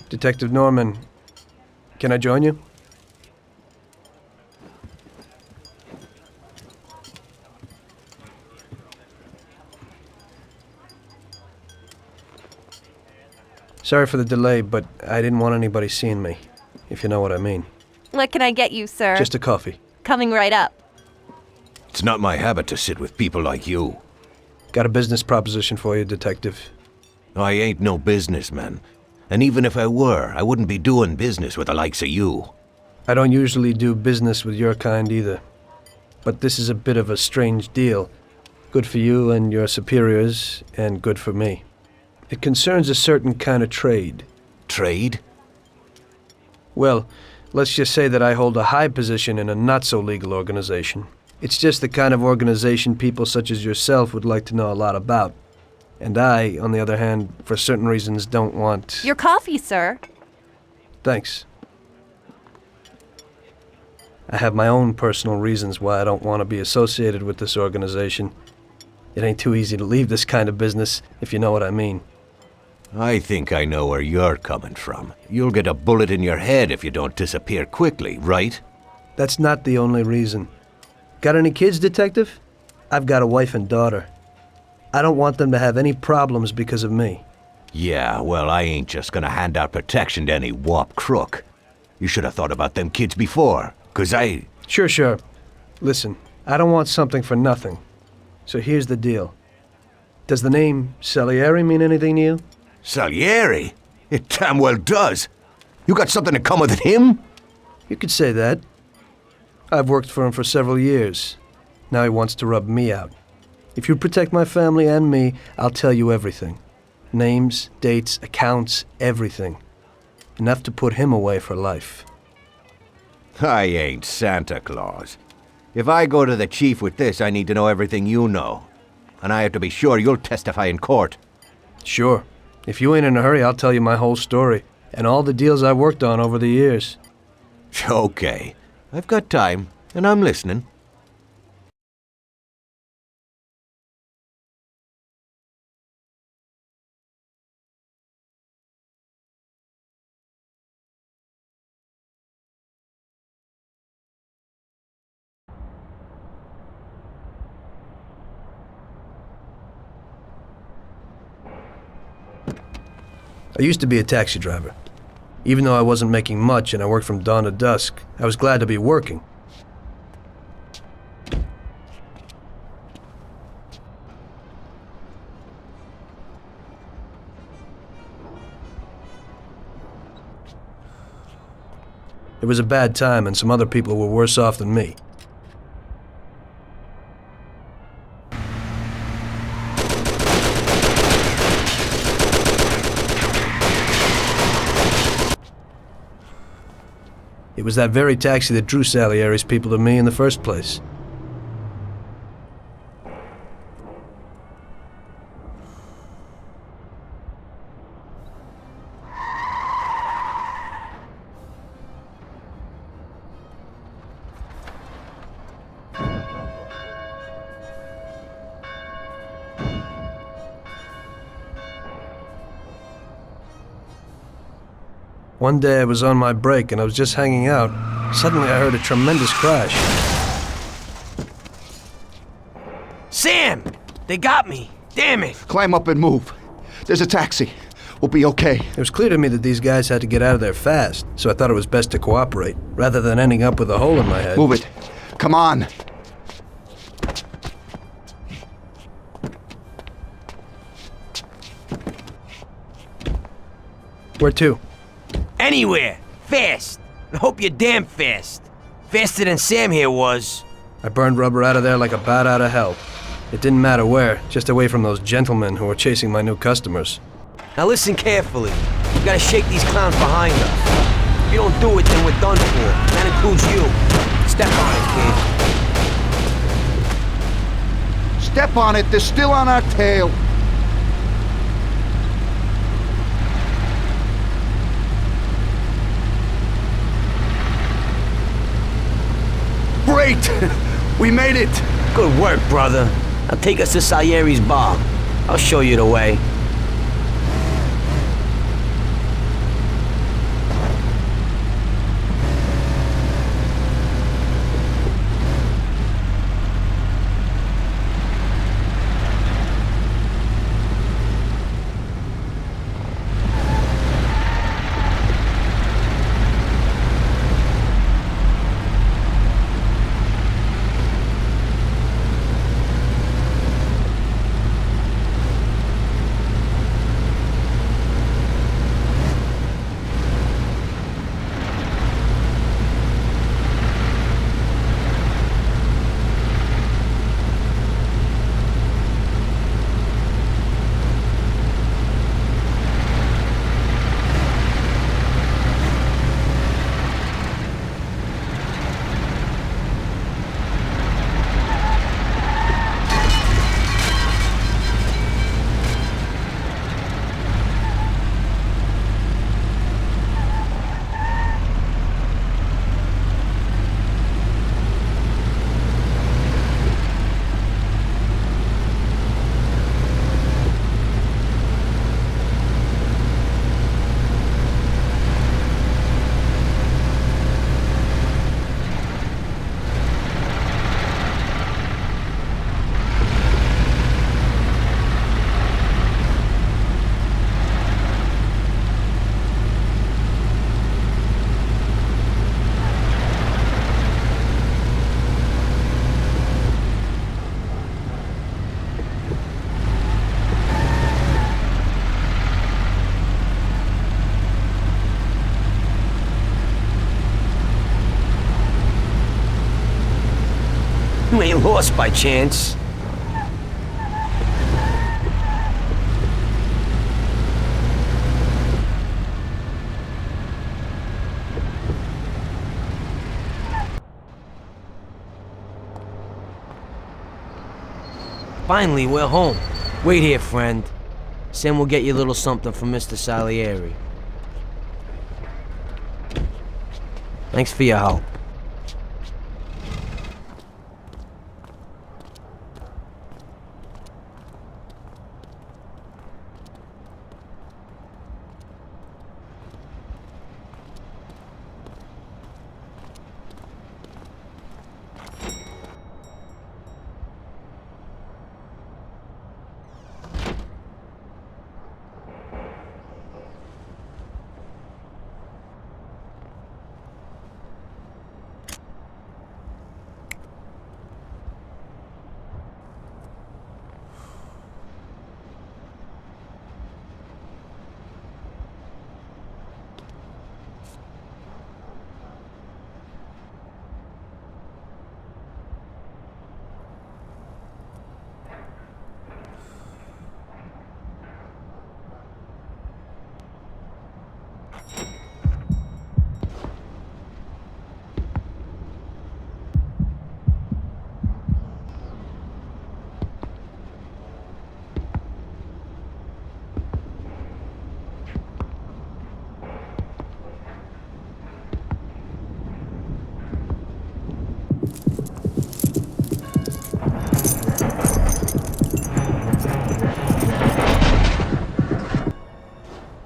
Detective Norman, can I join you? Sorry for the delay, but I didn't want anybody seeing me, if you know what I mean. What can I get you, sir? Just a coffee. Coming right up. It's not my habit to sit with people like you. Got a business proposition for you, Detective. I ain't no businessman. And even if I were, I wouldn't be doing business with the likes of you. I don't usually do business with your kind either. But this is a bit of a strange deal. Good for you and your superiors, and good for me. It concerns a certain kind of trade. Trade? Well, let's just say that I hold a high position in a not-so-legal organization. It's just the kind of organization people such as yourself would like to know a lot about. And I, on the other hand, for certain reasons don't want... Your coffee, sir. Thanks. I have my own personal reasons why I don't want to be associated with this organization. It ain't too easy to leave this kind of business, if you know what I mean. I think I know where you're coming from. You'll get a bullet in your head if you don't disappear quickly, right? That's not the only reason. Got any kids, Detective? I've got a wife and daughter. I don't want them to have any problems because of me. Yeah, well, I ain't just gonna hand out protection to any wop crook. You should have thought about them kids before, 'cause I... Sure. Listen, I don't want something for nothing. So here's the deal. Does the name Salieri mean anything to you? Salieri? It damn well does. You got something in common with him? You could say that. I've worked for him for several years. Now he wants to rub me out. If you protect my family and me, I'll tell you everything. Names, dates, accounts, everything. Enough to put him away for life. I ain't Santa Claus. If I go to the chief with this, I need to know everything you know. And I have to be sure you'll testify in court. Sure. If you ain't in a hurry, I'll tell you my whole story, and all the deals I've worked on over the years. Okay. I've got time, and I'm listening. I used to be a taxi driver. Even though I wasn't making much and I worked from dawn to dusk, I was glad to be working. It was a bad time and some other people were worse off than me. It was that very taxi that drew Salieri's people to me in the first place. One day I was on my break and I was just hanging out. Suddenly I heard a tremendous crash. Sam! They got me! Damn it! Climb up and move. There's a taxi. We'll be okay. It was clear to me that these guys had to get out of there fast, so I thought it was best to cooperate, rather than ending up with a hole in my head. Move it. Come on. Where to? Anywhere! Fast! I hope you're damn fast. Faster than Sam here was. I burned rubber out of there like a bat out of hell. It didn't matter where, just away from those gentlemen who were chasing my new customers. Now listen carefully. We gotta shake these clowns behind us. If you don't do it, then we're done for. That includes you. Step on it, kid. Step on it. They're still on our tail. Great! We made it! Good work, brother. Now take us to Salieri's bar. I'll show you the way. You ain't lost by chance. Finally, we're home. Wait here, friend. Sam will get you a little something from Mr. Salieri. Thanks for your help.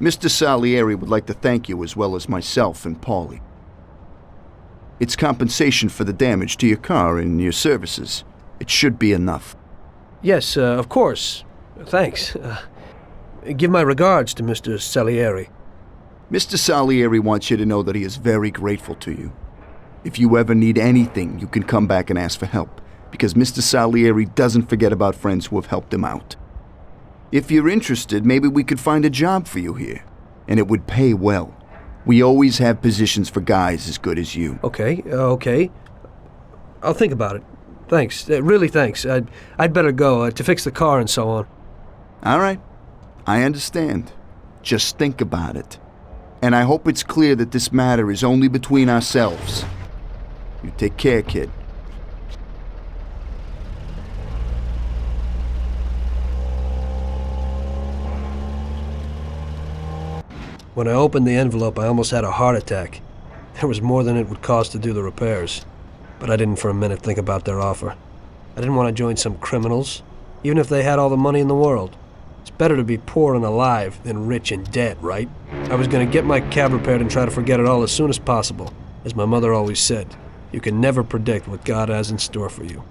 Mr. Salieri would like to thank you as well as myself and Paulie. It's compensation for the damage to your car and your services. It should be enough. Yes, of course. Thanks. Give my regards to Mr. Salieri. Mr. Salieri wants you to know that he is very grateful to you. If you ever need anything, you can come back and ask for help, because Mr. Salieri doesn't forget about friends who have helped him out. If you're interested, maybe we could find a job for you here, and it would pay well. We always have positions for guys as good as you. Okay. I'll think about it. Thanks. Really thanks. I'd better go to fix the car and so on. All right. I understand. Just think about it. And I hope it's clear that this matter is only between ourselves. You take care, kid. When I opened the envelope, I almost had a heart attack. There was more than it would cost to do the repairs. But I didn't for a minute think about their offer. I didn't want to join some criminals, even if they had all the money in the world. It's better to be poor and alive than rich and dead, right? I was going to get my cab repaired and try to forget it all as soon as possible. As my mother always said, you can never predict what God has in store for you.